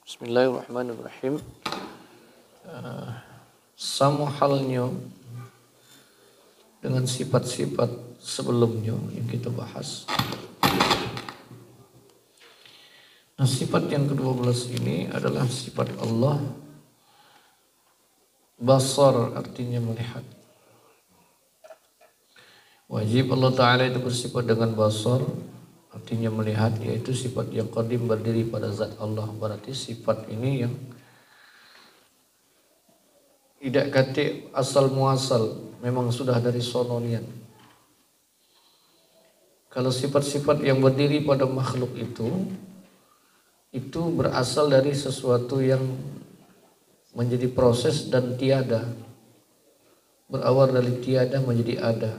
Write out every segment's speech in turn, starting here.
Bismillahirrahmanirrahim. Sama halnya dengan sifat-sifat sebelumnya yang kita bahas. Nah, sifat yang ke-12 ini adalah sifat Allah basar, artinya melihat. Wajib Allah Ta'ala itu bersifat dengan basar, artinya melihat, yaitu sifat yang qadim berdiri pada zat Allah. Berarti sifat ini yang tidak kata asal muasal, memang sudah dari sononian. Kalau sifat-sifat yang berdiri pada makhluk itu berasal dari sesuatu yang menjadi proses dan tiada, berawal dari tiada menjadi ada.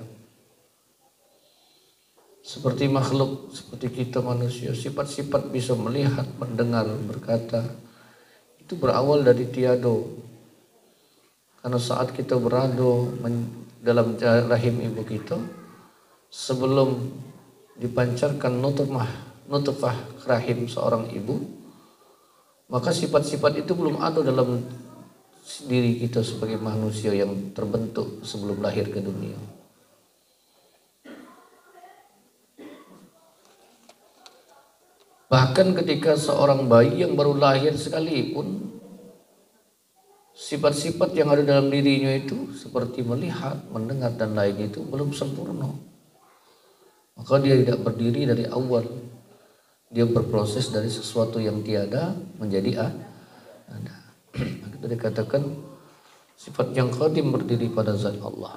Seperti makhluk, seperti kita manusia, sifat-sifat bisa melihat, mendengar, berkata, itu berawal dari tiada. Karena saat kita berada dalam rahim ibu kita, sebelum dipancarkan nutfah rahim seorang ibu, maka sifat-sifat itu belum ada dalam diri kita sebagai manusia yang terbentuk sebelum lahir ke dunia. Bahkan ketika seorang bayi yang baru lahir sekalipun, sifat-sifat yang ada dalam dirinya itu seperti melihat, mendengar dan lain itu belum sempurna. Maka dia tidak berdiri dari awal. Dia berproses dari sesuatu yang tiada menjadi ada. Itu dikatakan sifat yang qadim berdiri pada zat Allah.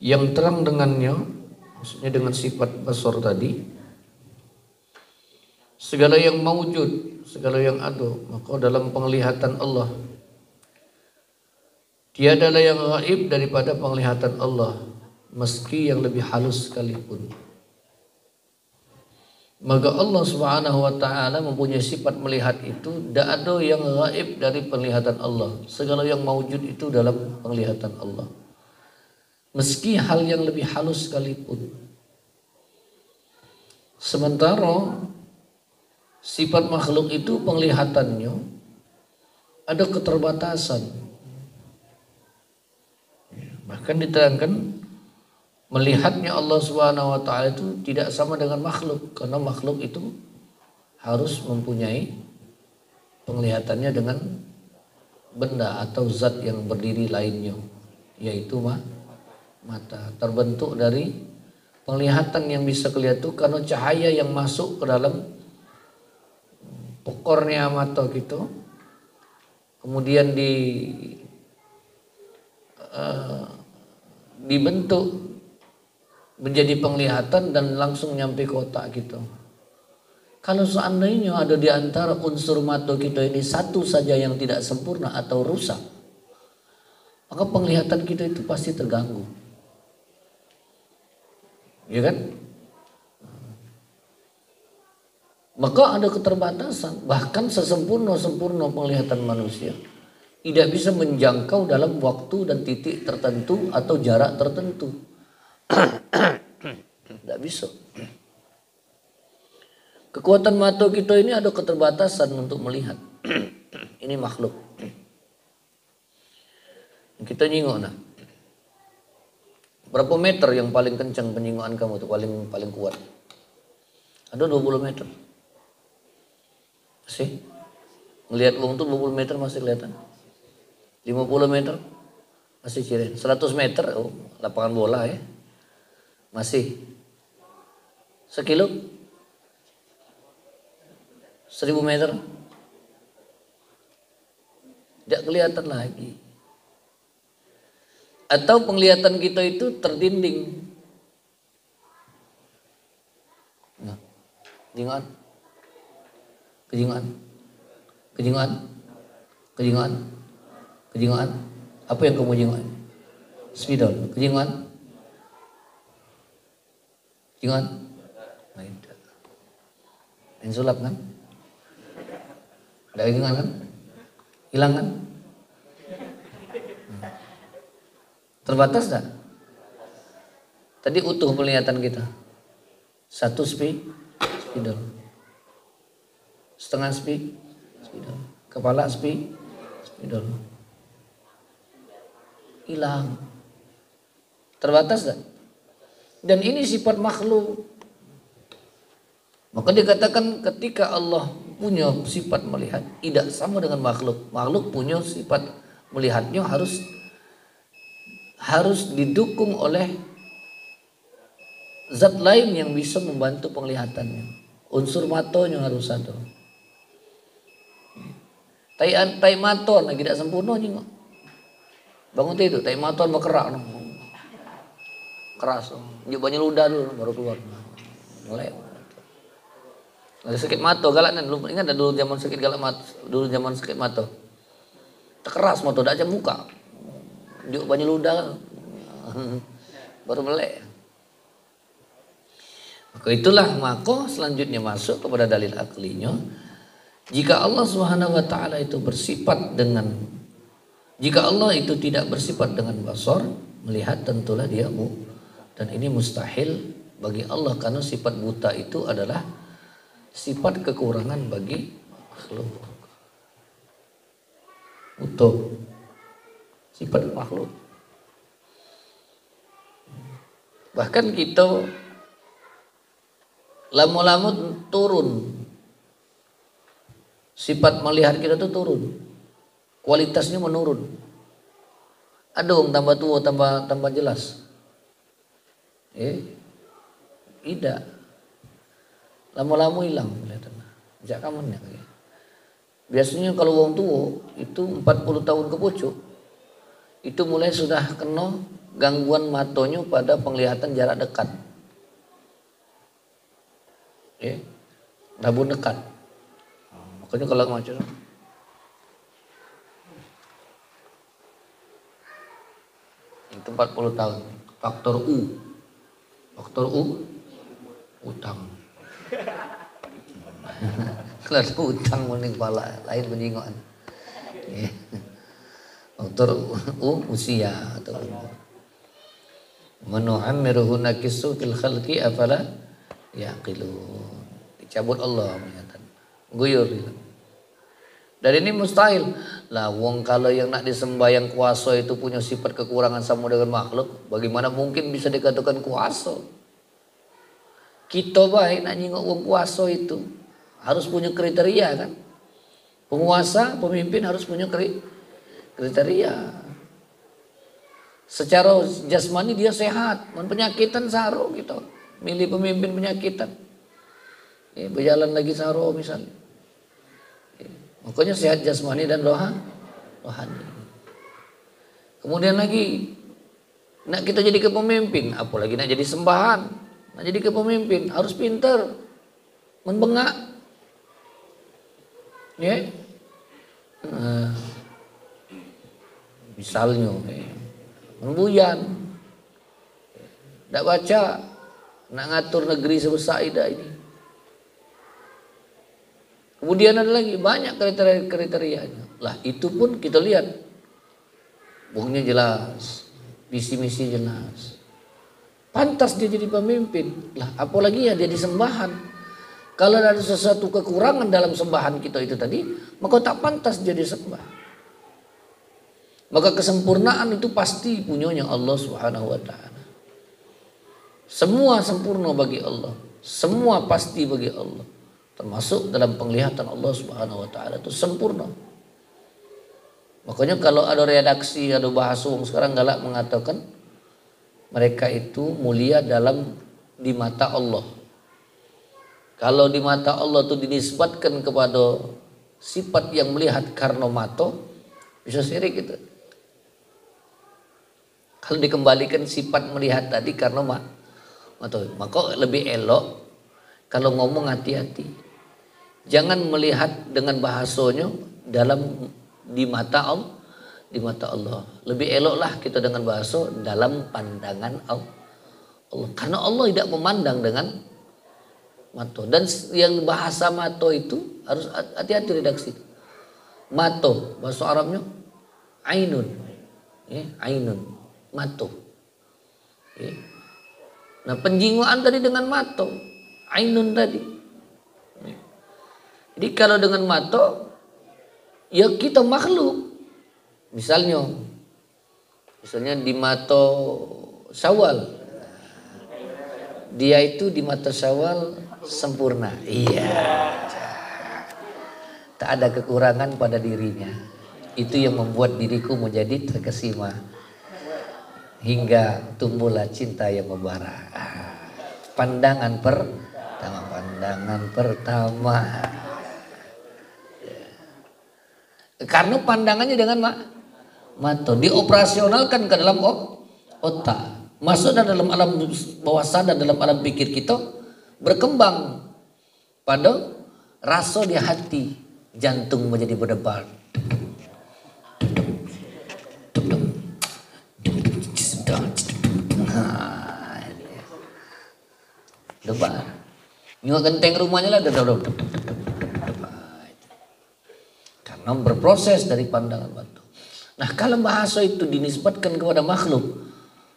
Yang terang dengannya, maksudnya dengan sifat basar tadi, segala yang mawujud, segala yang ada, maka dalam penglihatan Allah tiadalah yang gaib daripada penglihatan Allah, meski yang lebih halus sekalipun. Maka Allah Subhanahu wa taala mempunyai sifat melihat itu, tidak ada yang gaib dari penglihatan Allah. Segala yang mawujud itu dalam penglihatan Allah, meski hal yang lebih halus sekalipun. Sementara sifat makhluk itu penglihatannya ada keterbatasan. Bahkan diterangkan melihatnya Allah Subhanahu wa taala itu tidak sama dengan makhluk, karena makhluk itu harus mempunyai penglihatannya dengan benda atau zat yang berdiri lainnya, yaitu mata. Terbentuk dari penglihatan yang bisa kelihatan karena cahaya yang masuk ke dalam pokornya mata gitu, kemudian dibentuk menjadi penglihatan dan langsung nyampe ke otak gitu. Kalau seandainya ada di antara unsur mata kita ini satu saja yang tidak sempurna atau rusak, maka penglihatan kita itu pasti terganggu. Ya kan? Maka ada keterbatasan, bahkan sesempurna-sempurna penglihatan manusia tidak bisa menjangkau dalam waktu dan titik tertentu atau jarak tertentu. Tidak bisa. Kekuatan mata kita ini ada keterbatasan untuk melihat. Ini makhluk. Kita nyingok nah. Berapa meter yang paling kencang penyingokan kamu tuh, paling kuat? Ada 20 meter. Masih? Ngelihat wong tuh 20 meter masih kelihatan. 50 meter masih ciren. 100 meter lapangan bola ya. Masih. Sekilo? 1000 meter? Tidak kelihatan lagi. Atau penglihatan kita itu terdinding. Nah, kejingan. Apa yang kamu jingan? Spidol, kejingan. Nah, itu. Insulap kan? Ada kejingan kan? Hilang kan? Terbatas tak? Tadi utuh penglihatan kita. Satu spidol. Setengah spidol. Kepala spidol. Hilang. Terbatas tak? Dan ini sifat makhluk. Maka dikatakan ketika Allah punya sifat melihat tidak sama dengan makhluk. Makhluk punya sifat melihatnya harus didukung oleh zat lain yang bisa membantu penglihatannya. Unsur matonya harus ada. Tai maton lagi tidak sempurna juga. Bangun tidur, tai maton berkerak. Keras. Dia banyak ludah dulu baru keluar. Mulai. Lagi sakit mato galak kan dulu, ingat dulu zaman sakit galak mato, dulu zaman sakit mato. Keras mato dak aja muka. Dia banyak ludah. Baru melek. Maka itulah selanjutnya masuk kepada dalil aklinya. Jika Allah Subhanahu wa taala itu bersifat dengan, jika Allah itu tidak bersifat dengan basar, melihat, tentulah dia dan ini mustahil bagi Allah karena sifat buta itu adalah sifat kekurangan bagi makhluk. Utuh sifat makhluk. Bahkan kita lama-lama turun. Sifat melihat kita tuh turun. Kualitasnya menurun. Ada orang tambah tua tambah jelas. Tidak. Lama-lama hilang kelihatannya. Sejak kapan ya? Biasanya kalau orang tua itu 40 tahun ke pucuk itu mulai sudah kena gangguan matonya pada penglihatan jarak dekat. Rabun dekat. Makanya kalau macam itu 40 tahun. Faktor U utang. Kalau ada utang mending kepala lain penyingoan. Faktor usia atau manu'ammiruhu nakisu fil khalqi afala yaqilun. Dicabut Allah menyatakan. Guyur gitu. Dan ini mustahil. Lah wong kalau yang nak disembah yang kuasa itu punya sifat kekurangan sama dengan makhluk, bagaimana mungkin bisa dikatakan kuasa? Kita baik nak nyingok wong kuasa itu harus punya kriteria kan? Penguasa, pemimpin harus punya kriteria. Secara jasmani dia sehat, penyakitan saro gitu. Milih pemimpin penyakitan. Berjalan lagi saro misalnya. Makanya sehat jasmani dan rohani. Kemudian lagi nak kita jadi kepemimpin, apalagi nak jadi sembahan, nak jadi kepemimpin harus pintar, membengak, misalnya, membuyan, tidak baca, nak ngatur negeri sebesar ini. Kemudian ada lagi banyak kriterianya. Lah itu pun kita lihat. Bukunya jelas. Visi-misi jelas. Pantas dia jadi pemimpin. Lah apalagi ya dia disembahan. Kalau ada sesuatu kekurangan dalam sembahan kita itu tadi, maka tak pantas dia disembah. Maka kesempurnaan itu pasti punyanya Allah Subhanahu wa taala. Semua sempurna bagi Allah. Semua pasti bagi Allah. Termasuk dalam penglihatan Allah Subhanahu wa taala itu sempurna. Makanya kalau ada redaksi, ada bahasa sekarang galak mengatakan mereka itu mulia di mata Allah. Kalau di mata Allah itu dinisbatkan kepada sifat yang melihat karena mata, bisa syirik itu. Kalau dikembalikan sifat melihat tadi karena mata, maka lebih elok kalau ngomong hati-hati. Jangan melihat dengan bahasanya di mata Allah. Lebih eloklah kita dengan bahasa dalam pandangan Allah. Karena Allah tidak memandang dengan mata. Dan yang bahasa mata itu harus hati-hati redaksi. Mata bahasa Arabnya ainun. Ainun, mata. Nah penjinguan tadi dengan mato, ainun tadi. Jadi kalau dengan mato, ya kita makhluk. Misalnya di mato Syawal, dia itu di mata Syawal sempurna. Iya. Tak ada kekurangan pada dirinya. Itu yang membuat diriku menjadi terkesima. Hingga tumbuhlah cinta yang membara. Pandangan pertama. Karena pandangannya dengan mata dioperasionalkan ke dalam otak. Masuk dalam alam bawah sadar, dalam alam pikir kita, berkembang pada rasa di hati, jantung menjadi berdebar. Debar. Nyua genteng rumahnya lah debar. Karena berproses dari pandangan batu. Nah kalau bahasa itu dinisbatkan kepada makhluk,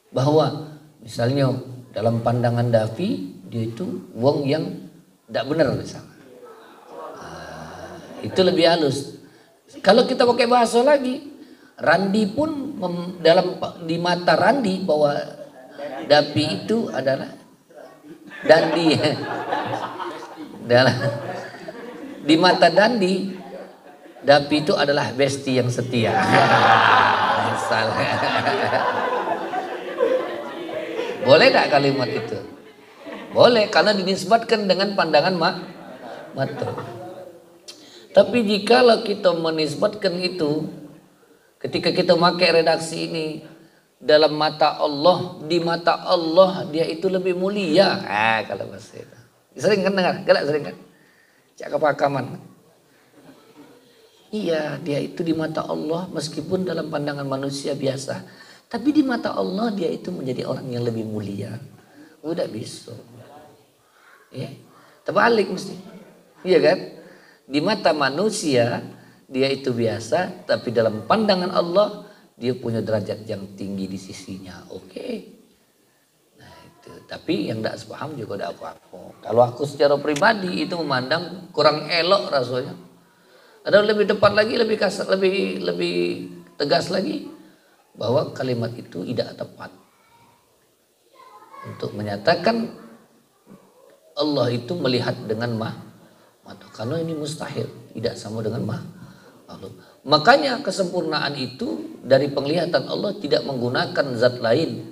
bahwa misalnya dalam pandangan Davi dia itu wong yang tidak benar misalnya, itu lebih halus. Kalau kita pakai bahasa lagi, Randi pun di mata Randi bahwa Davi itu adalah Dandi. Di mata Dandi, Davi itu adalah besti yang setia. Salah. Boleh tak kalimat itu? Boleh, karena dinisbatkan dengan pandangan mata. Tapi jikalau kita menisbatkan itu, ketika kita pakai redaksi ini, dalam mata Allah, di mata Allah dia itu lebih mulia. Kalau bahasa itu. Sering kan dengar? Galak sering kan? Cak kepakaman. Iya, dia itu di mata Allah meskipun dalam pandangan manusia biasa. Tapi di mata Allah dia itu menjadi orang yang lebih mulia. Udah bisa. Ya. Terbalik mesti. Iya kan? Di mata manusia dia itu biasa, tapi dalam pandangan Allah dia punya derajat yang tinggi di sisinya. Oke. Nah itu. Tapi yang tidak sepaham juga tidak apa-apa. Kalau aku secara pribadi itu memandang kurang elok rasanya. Ada lebih depan lagi, lebih kasar, lebih tegas lagi, bahwa kalimat itu tidak tepat untuk menyatakan Allah itu melihat dengan mata, karena ini mustahil, tidak sama dengan makhluk. Makanya kesempurnaan itu dari penglihatan Allah tidak menggunakan zat lain.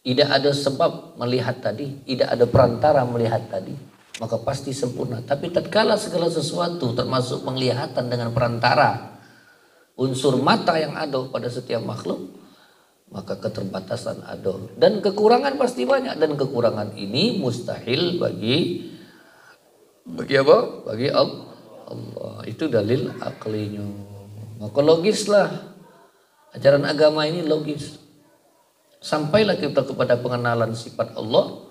Tidak ada sebab melihat tadi, tidak ada perantara melihat tadi, maka pasti sempurna. Tapi tatkala segala sesuatu termasuk penglihatan dengan perantara, unsur mata yang ada pada setiap makhluk, maka keterbatasan ada dan kekurangan pasti banyak, dan kekurangan ini mustahil bagi apa? Bagi Allah. Itu dalil aklinya. Maka logislah ajaran agama ini logis. Sampailah kita kepada pengenalan sifat Allah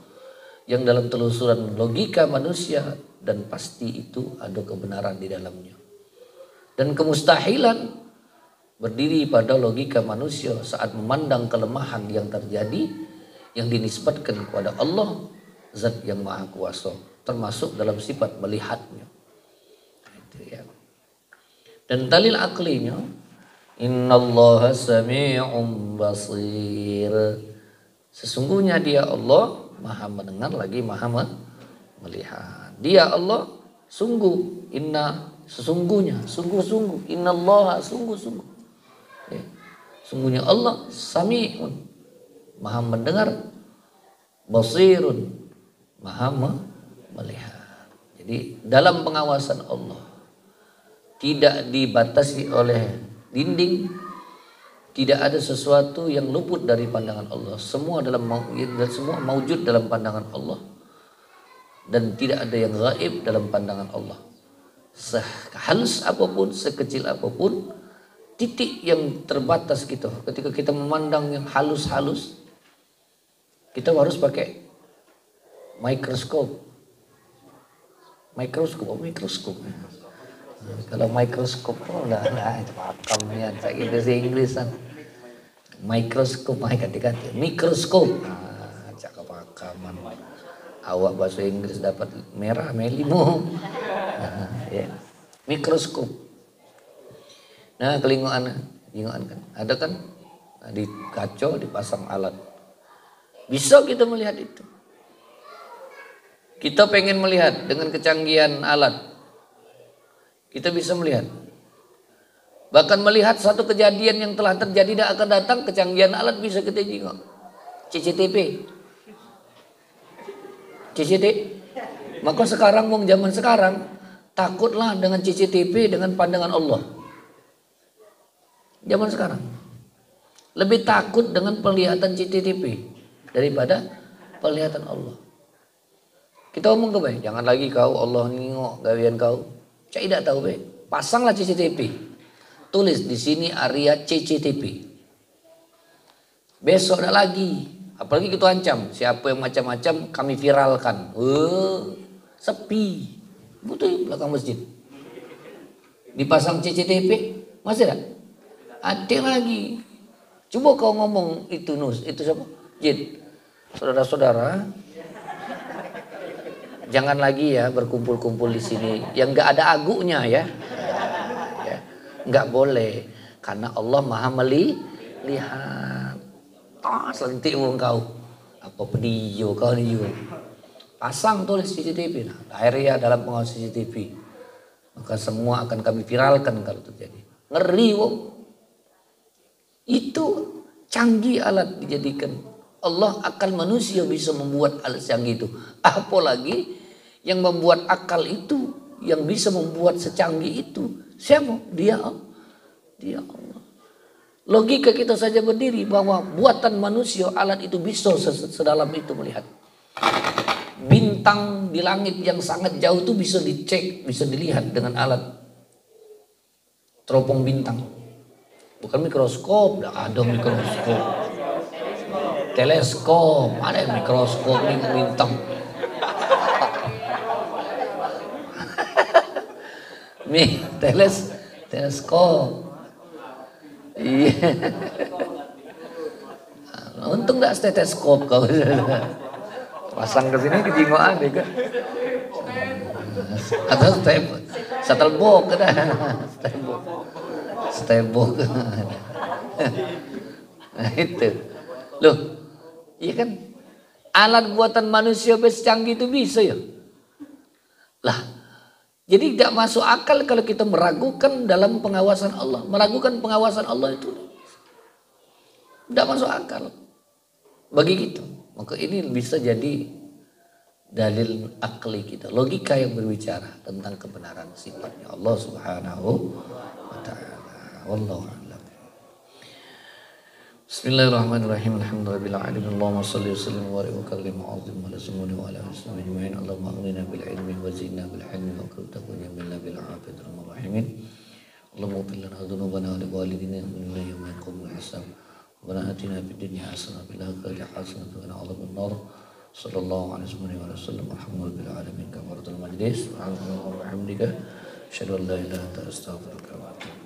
yang dalam telusuran logika manusia, dan pasti itu ada kebenaran di dalamnya. Dan kemustahilan berdiri pada logika manusia saat memandang kelemahan yang terjadi yang dinisbatkan kepada Allah, zat yang maha kuasa, termasuk dalam sifat melihatnya. Itu ya. Dan dalil aklinya, innallaha sami'un basir. Sesungguhnya dia Allah maha mendengar lagi maha melihat. Dia Allah sungguh, sesungguhnya, sungguh-sungguh, innallaha sungguh-sungguh. Ya. Sungguhnya Allah sami'un, maha mendengar, basirun, maha melihat. Jadi dalam pengawasan Allah tidak dibatasi oleh dinding, tidak ada sesuatu yang luput dari pandangan Allah. Semua maujud dalam pandangan Allah, dan tidak ada yang gaib dalam pandangan Allah. Sehalus apapun, sekecil apapun, titik yang terbatas gitu. Ketika kita memandang yang halus-halus, kita harus pakai mikroskop. Kalau mikroskop enggak itu pakamnya saya bahasa Inggris kan. Mikroskop mikroskop. Cakap rekaman. Awak bahasa Inggris dapat merah melimo. Ya. Mikroskop. Nah, kelingoan kan. Ada kan di kaca dipasang alat. Bisa kita melihat itu. Kita pengen melihat dengan kecanggihan alat. Kita bisa melihat. Bahkan melihat satu kejadian yang telah terjadi dan akan datang, kecanggihan alat bisa kita tengok. CCTV. Maka sekarang wong zaman sekarang takutlah dengan CCTV dengan pandangan Allah. Zaman sekarang lebih takut dengan penglihatan CCTV daripada penglihatan Allah. Kita omong ke baik, jangan lagi kau Allah nengok gawean kau. Cak tidak tahu baik. Pasanglah CCTV. Tulis di sini area CCTV. Besok ada lagi. Apalagi kita ancam. Siapa yang macam-macam kami viralkan. Sepi. Betul belakang masjid. Dipasang CCTV. Masih ada? Ada lagi. Coba kau ngomong itu Nus. Itu siapa? Jid. Saudara-saudara. Jangan lagi ya berkumpul-kumpul di sini. Yang gak ada agunya ya. Nggak boleh karena Allah maha melihat. Selentik wong kau apa pedio kau ni juga pasang tulis CCTV area dalam pengawas CCTV, maka semua akan kami viralkan kalau terjadi. Ngeri wong. Itu canggih alat dijadikan. Allah akan manusia bisa membuat alat canggih itu. Apalagi yang membuat akal itu, yang bisa membuat secanggih itu. Siapa? Dia Allah. Logika kita saja berdiri bahwa buatan manusia alat itu bisa sedalam itu melihat. Bintang di langit yang sangat jauh itu bisa dicek, bisa dilihat dengan alat teropong bintang. Bukan mikroskop, tidak ada mikroskop. Teleskop, ada mikroskop bintang. Teleskop. Iya. Untung enggak stetoskop kau. Pasang ke sini kejingoan deh kan. Atau stebok kan. Stebok. Nah itu. Loh, iya kan? Alat buatan manusia secanggih itu bisa ya? Lah, jadi tidak masuk akal kalau kita meragukan dalam pengawasan Allah. Meragukan pengawasan Allah itu tidak masuk akal bagi kita. Maka ini bisa jadi dalil akli kita. Logika yang berbicara tentang kebenaran sifatnya Allah subhanahu wa ta'ala. Wallahu a'lam. Bismillahirrahmanirrahim. Alhamdulillahirabbil alamin. Allahumma shalli wa sallim wa barik wa kallim mu'azzim wa rasuluna wa ala alihi ajma'in. Allahumma aghnina bil ilmi wa zidna bil hilmi wa kultabuna minna bil afiyati wa rahimin. Allahumma ighfir lana dhunubana wa li walidina wa yawma yaqumul hisab. Rabbana atina fid dunya hasanah wa fil akhirati hasanah wa qina adzaban nar. Sallallahu alaihi wa sallam. Alhamdulillahil alamin. Kafaratul majlis. Subhanallahi wa bihamdihi. Asyhadu an la ilaha illa anta astaghfiruka wa atubu